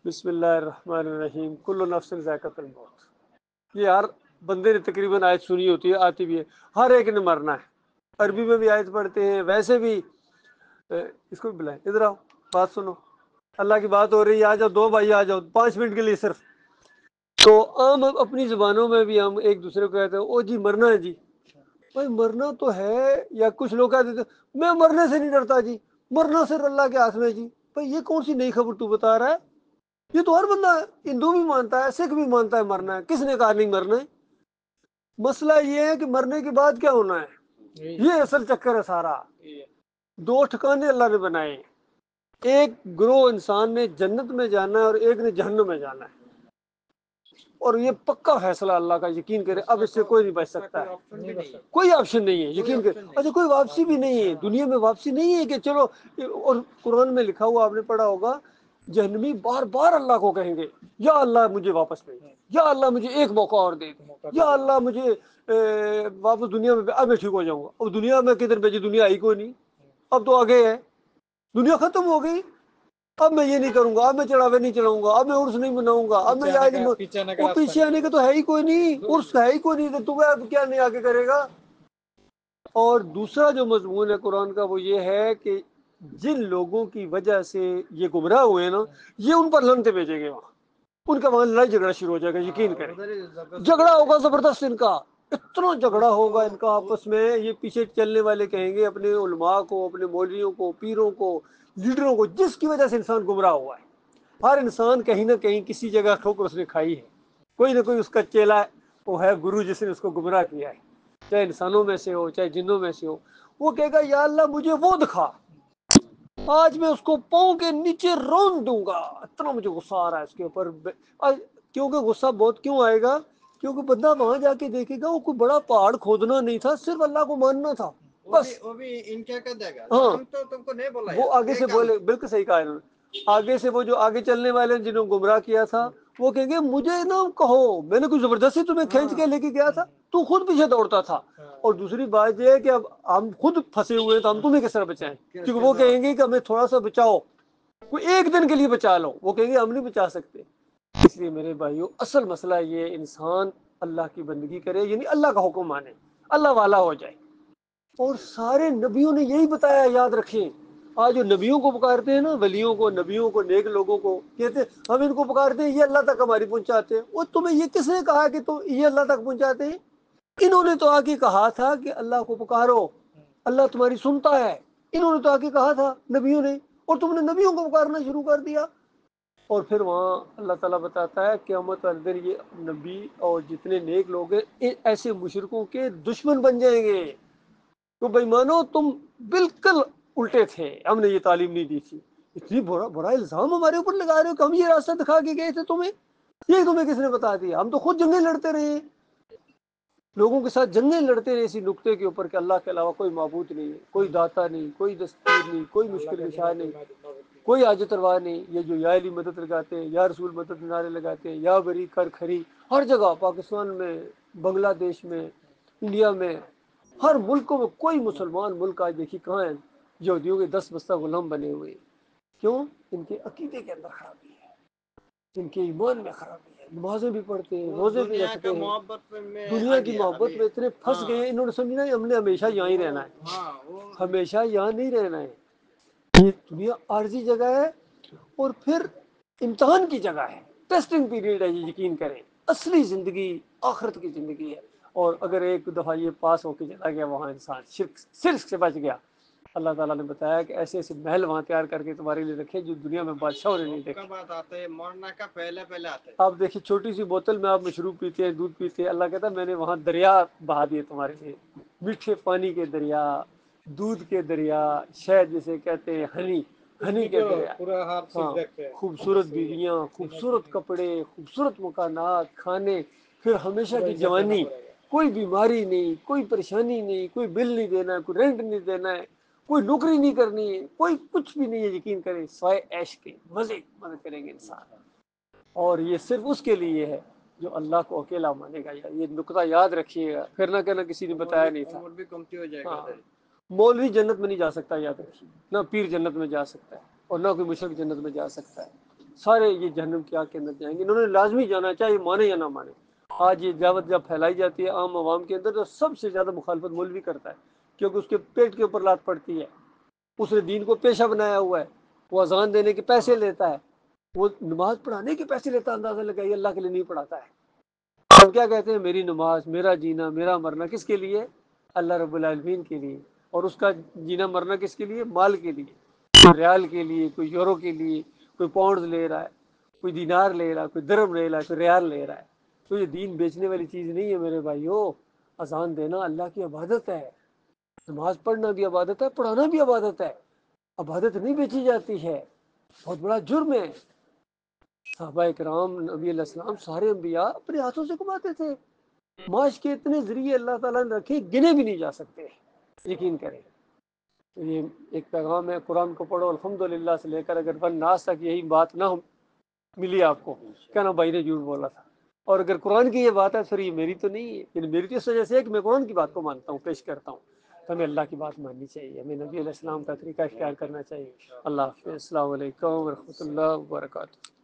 بسم اللہ الرحمن الرحیم، کل نفس ذائقۃ الموت، یہ ہر بندے نے تقریباً آیت سنی ہوتی ہے، آتی بھی ہے، ہر ایک نے مرنا ہے۔ عربی میں بھی آیت پڑھتے ہیں، ویسے بھی اس کو بھی بلائیں، ادھر آؤ، بات سنو، اللہ کی بات ہو رہی ہے، آ جاؤ، دو بھائی آ جاؤ 5 منٹ کے لیے صرف۔ تو عام اپنی زبانوں میں بھی ہم ایک دوسرے کو کہتے ہیں او جی مرنا ہے جی، بھائی مرنا تو ہے، یا کچھ لوگ کہتے ہیں میں مرنے سے نہیں ڈرتا جی، مرنا صرف اللہ کے ہاتھ میں جی۔ بھائی یہ کون سی نئی خبر تو بتا رہا ہے؟ یہ تو ہر بندہ ہے، ہندو بھی مانتا ہے، سکھ بھی مانتا ہے مرنا ہے، کس نے کہا نہیں مرنا ہے؟ مسئلہ یہ ہے کہ مرنے کے بعد کیا ہونا ہے، یہ اصل چکر ہے سارا۔ دو ٹھکانے اللہ نے بنائے، ایک گروہ انسان نے جنت میں جانا ہے اور ایک نے جہنم میں جانا ہے، اور یہ پکا فیصلہ اللہ کا، یقین کرے اب اس سے کوئی نہیں بچ سکتا ہے، کوئی آپشن نہیں ہے، یقین کرے۔ اچھا کوئی واپسی بھی نہیں ہے، دنیا میں واپسی نہیں ہے کہ چلو، اور قرآن میں لکھا ہوا آپ نے پڑھا ہوگا، جہنمی بار بار اللہ کو کہیں گے یا اللہ مجھے واپس بھیج، یا اللہ مجھے ایک موقع اور دے دے، یا اللہ مجھے واپس دنیا میں، اب میں ٹھیک ہو جاؤں گا۔ اب دنیا میں کدھر بھیجی، دنیا آئی کوئی نہیں، اب تو آگے ہے، دنیا ختم ہو گئی، اب میں یہ نہیں کروں گا، اب میں چڑھاوے نہیں چلاؤں گا، اب میں عرس نہیں مناؤں گا، اب میں وہ پیچھے آنے کا تو ہے ہی کوئی نہیں، عرس ہے ہی کوئی نہیں، تو تمہیں کیا نہیں آگے کرے گا۔ اور دوسرا جو مضمون ہے قرآن کا وہ یہ ہے کہ جن لوگوں کی وجہ سے یہ گمراہ ہوئے ہیں نا، یہ ان پر لعنتیں بھیجیں گے، وہاں ان کا وہاں لڑائی جھگڑا شروع ہو جائے گا، یقین کریں، جھگڑا ہوگا زبردست ان کا، اتنا جھگڑا ہوگا ان کا آپس میں، یہ پیچھے چلنے والے کہیں گے اپنے علماء کو، اپنے مولویوں کو، پیروں کو، لیڈروں کو، جس کی وجہ سے انسان گمراہ ہوا ہے۔ ہر انسان کہیں نہ کہیں کسی جگہ ٹھوکر اس نے کھائی ہے، کوئی نہ کوئی اس کا چیلا وہ ہے، گرو جس نے اس کو گمراہ کیا ہے، چاہے انسانوں میں سے ہو چاہے جنوں میں سے ہو۔ وہ کہے گا یا اللہ مجھے وہ دکھا، آج میں اس کو پاؤں کے نیچے رون دوں گا، اتنا مجھے غصہ آ رہا ہے اس کے اوپر۔ کیونکہ غصہ بہت کیوں آئے گا؟ کیونکہ بندہ وہاں جا کے دیکھے گا وہ کوئی بڑا پہاڑ کھودنا نہیں تھا، صرف اللہ کو ماننا تھا بس۔ وہ بھی ان کیا کر دے گا، ہاں ہم تو تم کو نہیں بولا وہ آگے سے بولے، بالکل صحیح کہا انہوں نے، آگے سے وہ جو آگے چلنے والے جنہوں نے گمراہ کیا تھا وہ کہیں گے مجھے نہ کہو، میں نے کوئی زبردستی تمہیں کھینچ کے لے کے گیا تھا، تو خود پیچھے دوڑتا تھا۔ اور دوسری بات یہ ہے کہ اب ہم خود پھنسے ہوئے ہیں تو ہم تمہیں کس طرح بچائیں، کیونکہ وہ کہیں گے کہ ہمیں تھوڑا سا بچاؤ، کوئی ایک دن کے لیے بچا لو، وہ کہیں گے ہم نہیں بچا سکتے۔ اس لیے میرے بھائیو اصل مسئلہ یہ انسان اللہ کی بندگی کرے، یعنی اللہ کا حکم مانے، اللہ والا ہو جائے۔ اور سارے نبیوں نے یہی بتایا، یاد رکھیں۔ آج جو نبیوں کو پکارتے ہیں نا، ولیوں کو، نبیوں کو، نیک لوگوں کو، کہتے ہیں ہم ان کو پکارتے ہیں یہ اللہ تک ہماری پہنچاتے ہیں۔ وہ تمہیں یہ کس نے کہا کہ تم یہ اللہ تک پہنچاتے ہیں؟ انہوں نے تو آگے کہا تھا کہ اللہ کو پکارو، اللہ تمہاری سنتا ہے، انہوں نے تو آگے کہا تھا نبیوں نے، اور تم نے نبیوں کو پکارنا شروع کر دیا۔ اور پھر وہاں اللہ تعالیٰ بتاتا ہے قیامت والے دن یہ نبی اور جتنے نیک لوگ ہیں ایسے مشرکوں کے دشمن بن جائیں گے۔ تو بھائی مانو تم بالکل الٹے تھے، ہم نے یہ تعلیم نہیں دی تھی، اتنی بڑا الزام ہمارے اوپر لگا رہے ہو کہ ہم یہ راستہ دکھا کے گئے تھے تمہیں، یہ تمہیں کس نے بتا دیا؟ ہم تو خود جنگیں لڑتے رہے، لوگوں کے ساتھ جنگیں لڑتے رہے اسی نقطے کے اوپر کہ اللہ کے علاوہ کوئی معبود نہیں ہے، کوئی داتا نہیں، کوئی دستور نہیں، کوئی مشکل کشا نہیں، کوئی حاجت روا نہیں۔ یہ جو یا علی مدد لگاتے ہیں، یا رسول مدد نعرے لگاتے ہیں، یا بری کر کھری، ہر جگہ، پاکستان میں، بنگلہ دیش میں، انڈیا میں، ہر ملکوں میں، کوئی مسلمان ملک آج دیکھیے کہاں ہے یہودیوں کے 10 بستہ غلام بنے ہوئے؟ کیوں؟ ان کے عقیدے کے اندر خرابی ہے، ان کے ایمان میں خرابی ہے، نمازیں بھی پڑھتے ہیں، روزے بھی رکھتے ہیں، دنیا کی محبت میں اتنے پھنس گئے ہیں، انہوں نے سمجھنا ہے ہم نے ہمیشہ یہاں ہی رہنا ہے، ہمیشہ یہاں نہیں رہنا ہے، یہ دنیا عارضی جگہ ہے، اور پھر امتحان کی جگہ ہے، ٹیسٹنگ پیریڈ ہے، یہ یقین کریں، اصلی زندگی آخرت کی زندگی ہے۔ اور اگر ایک دفعہ یہ پاس ہو کے چلا گیا وہاں انسان شرک سے بچ گیا، اللہ تعالیٰ نے بتایا کہ ایسے ایسے محل وہاں تیار کر کے تمہارے لیے رکھے جو دنیا میں بادشاہوں نے نہیں دیکھے۔ بات آتے ہیں مرنا کا پہلے آتے ہیں۔ آپ دیکھیے چھوٹی سی بوتل میں آپ مشروب پیتے ہیں، دودھ پیتے ہیں، اللہ کہتا ہے میں نے وہاں دریا بہا دیے تمہارے لیے، میٹھے پانی کے دریا، دودھ کے دریا، شہد جسے کہتے ہیں ہنی کے دریا، ہاں، خوبصورت بیویاں، خوبصورت کپڑے، خوبصورت مکانات، کھانے، پھر ہمیشہ کی جوانی، کوئی بیماری نہیں، کوئی پریشانی نہیں، کوئی بل نہیں دینا ہے، کوئی رینٹ نہیں دینا ہے، کوئی نوکری نہیں کرنی ہے، کوئی کچھ بھی نہیں ہے، یقین کریں، سوائے عیش کے مزے کریں گے انسان۔ اور یہ صرف اس کے لیے ہے جو اللہ کو اکیلا مانے گا، یہ نقطہ یاد رکھیے گا، پھر نہ کہنا کسی نے بتایا نہیں تھا۔ عمر بھی کمتی ہو جائے گا۔ مولوی جنت میں نہیں جا سکتا، یاد رکھیے، نہ پیر جنت میں جا سکتا ہے، اور نہ کوئی مشرک جنت میں جا سکتا ہے۔ سارے یہ جہنم کی آگ کے اندر جائیں گے. انہوں نے لازمی جانا ہے، چاہے مانے یا نہ مانے. آج یہ دعوت جب پھیلائی جاتی ہے عام عوام کے اندر تو سب سے زیادہ مخالفت مولوی کرتا ہے، کیونکہ اس کے پیٹ کے اوپر لات پڑتی ہے. اس نے دین کو پیشہ بنایا ہوا ہے، وہ اذان دینے کے پیسے لیتا ہے، وہ نماز پڑھانے کے پیسے لیتا ہے. اندازہ لگائیے اللہ کے لیے نہیں پڑھاتا ہے. ہم کیا کہتے ہیں؟ میری نماز، میرا جینا، میرا مرنا کس کے لیے؟ اللہ رب العالمین کے لیے. اور اس کا جینا مرنا کس کے لیے؟ مال کے لیے. کوئی ریال کے لیے، کوئی یورو کے لیے، کوئی پاؤنڈ لے رہا ہے، کوئی دینار لے رہا ہے، کوئی درہم لے رہا ہے، کوئی ریال لے رہا ہے. تو یہ دین بیچنے والی چیز نہیں ہے میرے بھائیو. اذان دینا اللہ کی عبادت ہے، نماز پڑھنا بھی عبادت ہے، پڑھانا بھی عبادت ہے. عبادت نہیں بیچی جاتی ہے، بہت بڑا جرم ہے. صحابہ کرام، نبی علیہ السلام، سارے انبیاء اپنے ہاتھوں سے کماتے تھے. معاش کے اتنے ذریعے اللہ تعالیٰ نے رکھے، گنے بھی نہیں جا سکتے، یقین کریں. تو یہ ایک پیغام ہے، قرآن کو پڑھو الحمدللہ سے لے کر اگر ون ناس تک یہی بات نہ ملی آپ کو، کہنا بھائی نے جھوٹ بولا تھا. اور اگر قرآن کی یہ بات ہے پھر یہ میری تو نہیں ہے، یعنی میری تو اس وجہ سے ہے کہ میں قرآن کی بات کو مانتا ہوں، پیش کرتا ہوں. تو ہمیں اللہ کی بات ماننی چاہیے، ہمیں نبی علیہ السلام کا طریقہ اختیار کرنا چاہیے. اللہ حافظ. السلام علیکم ورحمۃ اللہ وبرکاتہ.